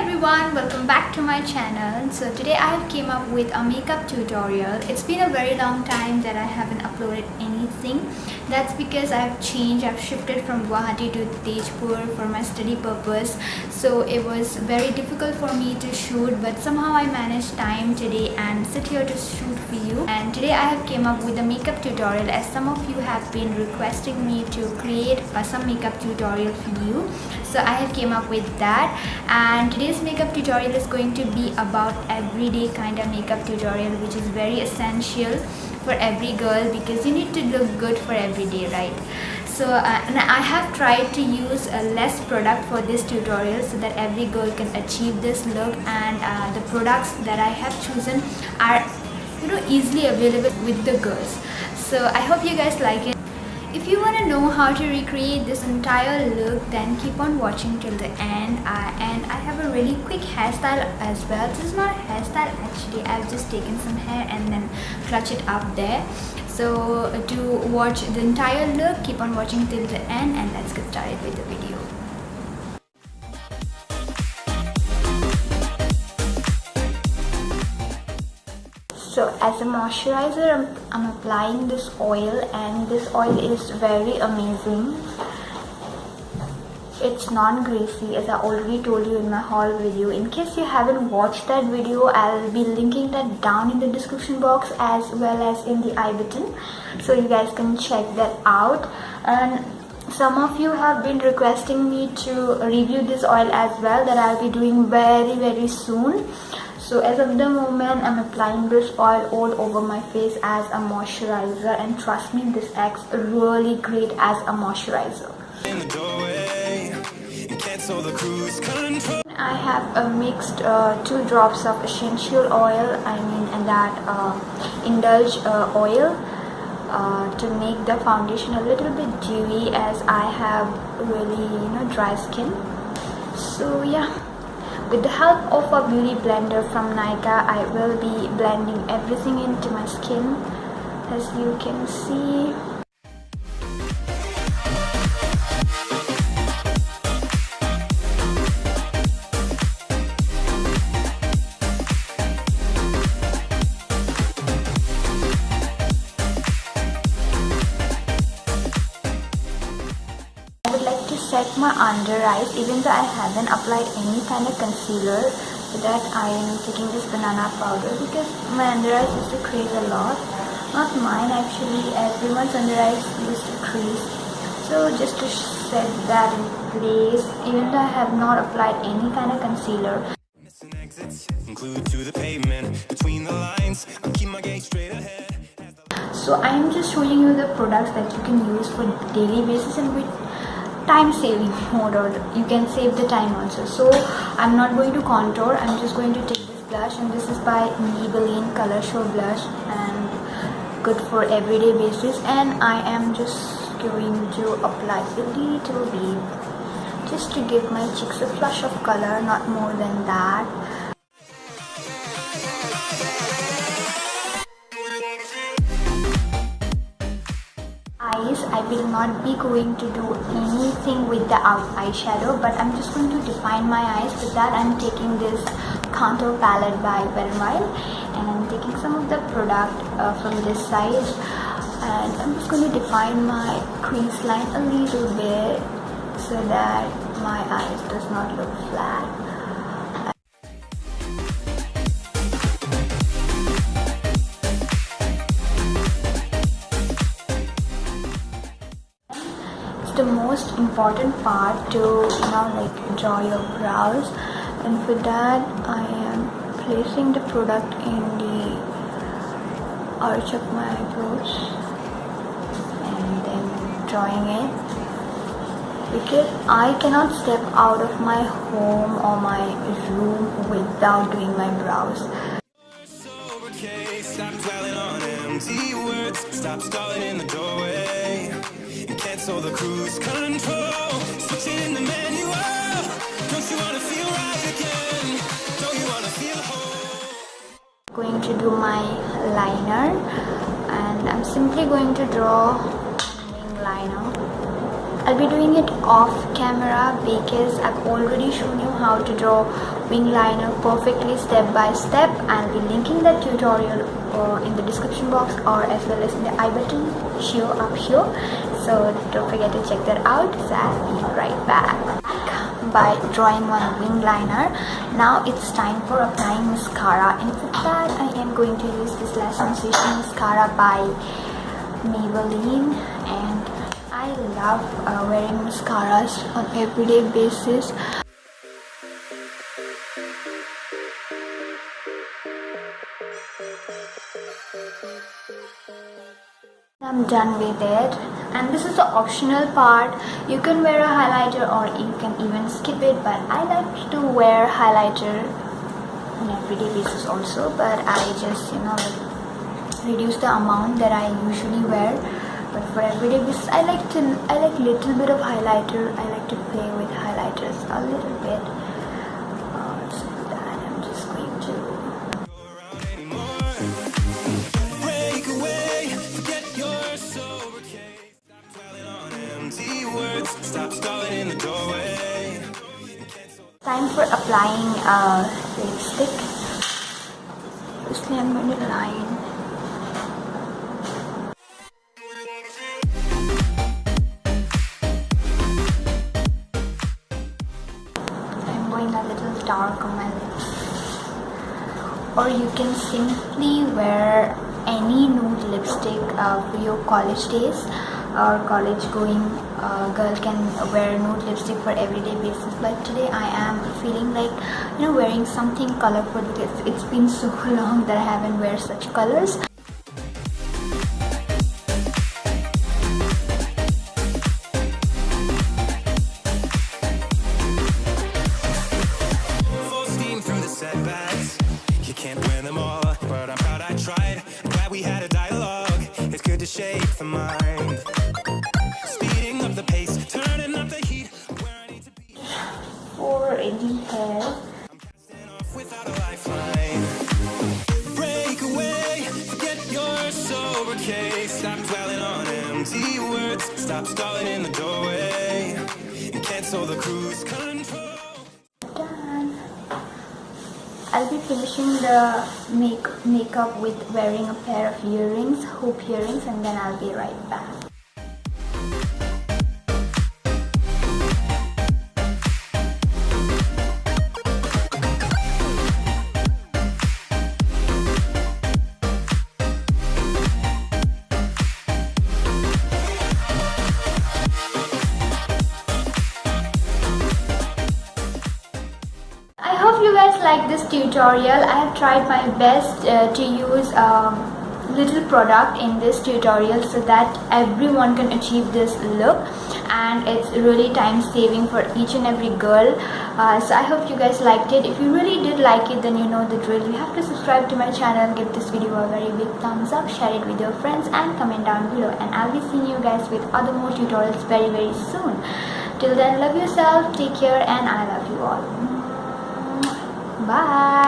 everyone, welcome back to my channel. So today I have came up with a makeup tutorial. It's been a very long time that I haven't uploaded anything. That's because I've shifted from Guwahati to Tejpur for my study purpose. So it was very difficult for me to shoot, but somehow I managed time today and sit here to shoot for you. And today I have came up with a makeup tutorial, as some of you have been requesting me to create some makeup tutorial for you. So I have came up with that, and today's makeup tutorial is going to be about everyday kind of makeup tutorial, which is very essential for every girl because you need to look good for every day, right? So and I have tried to use less product for this tutorial so that every girl can achieve this look, and the products that I have chosen are easily available with the girls. So I hope you guys like it. If you want to know how to recreate this entire look, then keep on watching till the end. And I have a really quick hairstyle as well. This is not a hairstyle actually, I've just taken some hair and then clutch it up there. So to watch the entire look, keep on watching till the end, and let's get started with the video. So as a moisturizer, I'm applying this oil, and this oil is very amazing. It's non-greasy, as I already told you in my haul video. In case you haven't watched that video, I'll be linking that down in the description box as well as in the I button, so you guys can check that out. And some of you have been requesting me to review this oil as well, that I'll be doing very soon. So as of the moment, I'm applying this oil all over my face as a moisturizer, and trust me, this acts really great as a moisturizer. I have mixed 2 drops of essential oil, and that Indulge oil to make the foundation a little bit dewy, as I have really dry skin. So yeah. With the help of a beauty blender from Nykaa, I will be blending everything into my skin, as you can see. Set my under eyes, even though I haven't applied any kind of concealer. For that I am taking this banana powder because my under eyes used to crease a lot. Not mine actually, everyone's under eyes used to crease. So just to set that in place, even though I have not applied any kind of concealer. So I am just showing you the products that you can use for daily basis and with time saving mode, or you can save the time also. So I'm not going to contour, I'm just going to take this blush, and this is by Maybelline Color Show blush, and good for everyday basis. And I am just going to apply a little bit just to give my cheeks a flush of color, not more than that. I will not be going to do anything with the eyeshadow, but I'm just going to define my eyes. With that, I'm taking this contour palette by Wet n Wild, and I'm taking some of the product from this side, and I'm just going to define my crease line a little bit so that my eyes does not look flat. The most important part to draw your brows, and for that I am placing the product in the arch of my eyebrows and then drawing it, because I cannot step out of my home or my room without doing my brows. Stop dwelling on empty words, stop stalling in the doorway. Cancel the cruise control, switching in the manual. Don't you wanna feel right again? Don't you wanna feel whole? Going to do my liner, and I'm simply going to draw a wing liner. I'll be doing it off camera because I've already shown you how to draw wing liner perfectly step by step. I'll be linking that tutorial in the description box or as well as in the I button up here. So don't forget to check that out. So I'll be right back by drawing one wing liner. Now it's time for applying mascara, and for that I am going to use this Lash Sensation mascara by Maybelline, and I love wearing mascaras on everyday basis. I'm done with it, and this is the optional part. You can wear a highlighter or you can even skip it, but I like to wear highlighter on everyday basis also, but I just reduce the amount that I usually wear. But for everyday basis, I like little bit of highlighter. I like to play with highlighters a little bit. So that I'm just going to stop stalling in the doorway. Time for applying lipstick. Firstly, I'm going to line. I'm going a little dark on my lips. Or you can simply wear any nude lipstick for your college days. Or college going girl can wear nude lipstick for everyday basis, but today I am feeling like wearing something colorful because it's been so long that I haven't wear such colors. Full steam through the setbacks. You can't win them all, but I'm proud I tried. I'm glad we had a dialogue. It's good to shape the mind. Speeding up the pace, turning up the heat. Where I need to be. For the hair, I'm casting off without a lifeline. Break away, forget your sober case. Stop dwelling on empty words. Stop stalling in the doorway. And cancel the cruise control. done. I'll be finishing the makeup with wearing a pair of earrings, hoop earrings, and then I'll be right back. I hope you guys like this tutorial. I have tried my best to use little product in this tutorial so that everyone can achieve this look, and it's really time saving for each and every girl. So I hope you guys liked it. If you really did like it, then you know the drill. You have to subscribe to my channel, give this video a very big thumbs up, share it with your friends, and comment down below. And I'll be seeing you guys with other more tutorials very soon. Till then, love yourself, take care, and I love you all. Bye.